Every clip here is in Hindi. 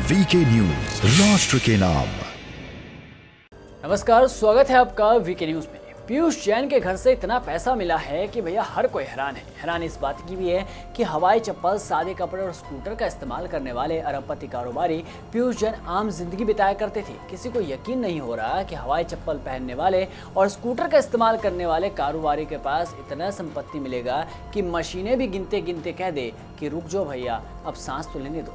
वीके न्यूज, राष्ट्र के नाम। नमस्कार, स्वागत है आपका वीके न्यूज में। पीयूष जैन के घर से इतना पैसा मिला है कि भैया हर कोई हैरान है। हैरान इस बात की भी है कि हवाई चप्पल, सादे कपड़े और स्कूटर का इस्तेमाल करने वाले अरबपति कारोबारी पीयूष जैन आम जिंदगी बिताया करते थे। किसी को यकीन नहीं हो रहा कि हवाई चप्पल पहनने वाले और स्कूटर का इस्तेमाल करने वाले कारोबारी के पास इतना संपत्ति मिलेगा कि मशीनें भी गिनते गिनते कह दे कि रुक जाओ भैया, अब सांस तो लेने दो।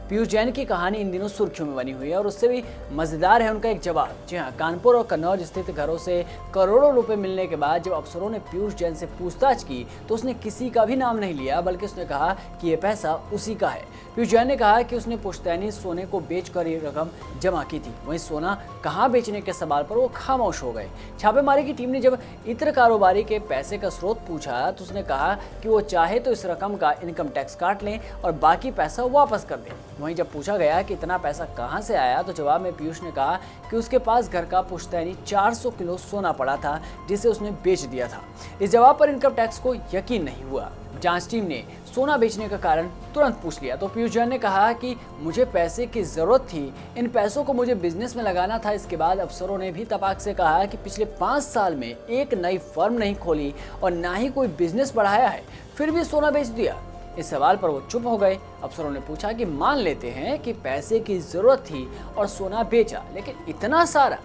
पीयूष जैन की कहानी इन दिनों सुर्खियों में बनी हुई है और उससे भी मजेदार है उनका एक जवाब। जी हाँ, कानपुर और कन्नौज स्थित घरों से करोड़ों रुपए मिलने के बाद जब अफसरों ने पीयूष जैन से पूछताछ की तो उसने किसी का भी नाम नहीं लिया, बल्कि उसने कहा कि यह पैसा उसी का है। पीयूष जैन ने कहा कि उसने पुश्तैनी सोने को बेचकर ये रकम जमा की थी। वहीं सोना कहाँ बेचने के सवाल पर वो खामोश हो गए। छापेमारी की टीम ने जब इत्र कारोबारी के पैसे का स्रोत पूछा तो उसने कहा कि वो चाहे तो इस रकम का इनकम टैक्स काट लें और बाकी पैसा वापस कर दें। वहीं जब पूछा गया कि इतना पैसा कहां से आया तो जवाब में पीयूष ने कहा कि उसके पास घर का पुश्तैनी 400 किलो सोना पड़ा था जिसे उसने बेच दिया था। इस जवाब पर इनकम टैक्स को यकीन नहीं हुआ। जांच टीम ने सोना बेचने का कारण तुरंत पूछ लिया तो पीयूष जैन ने कहा कि मुझे पैसे की जरूरत थी, इन पैसों को मुझे बिजनेस में लगाना था। इसके बाद अफसरों ने भी तपाक से कहा कि पिछले 5 साल में एक नई फर्म नहीं खोली और ना ही कोई बिजनेस बढ़ाया है, फिर भी सोना बेच दिया। इस सवाल पर वो चुप हो गए। अफसरों ने पूछा कि मान लेते हैं कि पैसे की जरूरत थी और सोना बेचा, लेकिन इतना सारा?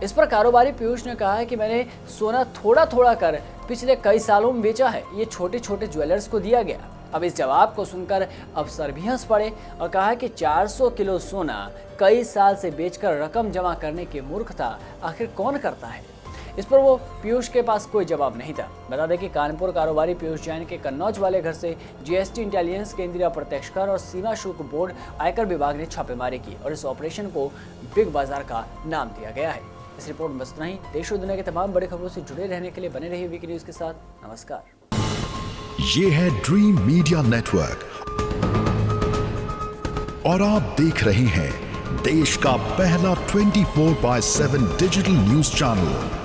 इस पर कारोबारी पीयूष ने कहा कि मैंने सोना थोड़ा थोड़ा कर पिछले कई सालों में बेचा है, ये छोटे छोटे ज्वेलर्स को दिया गया। अब इस जवाब को सुनकर अफसर भी हंस पड़े और कहा कि 400 किलो सोना कई साल से बेचकर रकम जमा करने की मूर्खता आखिर कौन करता है। इस पर वो पीयूष के पास कोई जवाब नहीं था। बता दें कि कानपुर कारोबारी पीयूष जैन के कन्नौज वाले घर से जीएसटी, इंटेलिजेंस, केंद्रीय अप्रत्यक्ष कर और सीमा शुल्क बोर्ड, आयकर विभाग ने छापेमारी की और इस ऑपरेशन को बिग बाजार का नाम दिया गया है। इस रिपोर्ट में बस इतना ही। देश और दुनिया की तमाम बड़ी खबरों से जुड़े रहने के लिए बने रहिए वीके न्यूज के साथ। नमस्कार। ये है ड्रीम मीडिया नेटवर्क और आप देख रहे हैं देश का पहला 24/7 डिजिटल न्यूज चैनल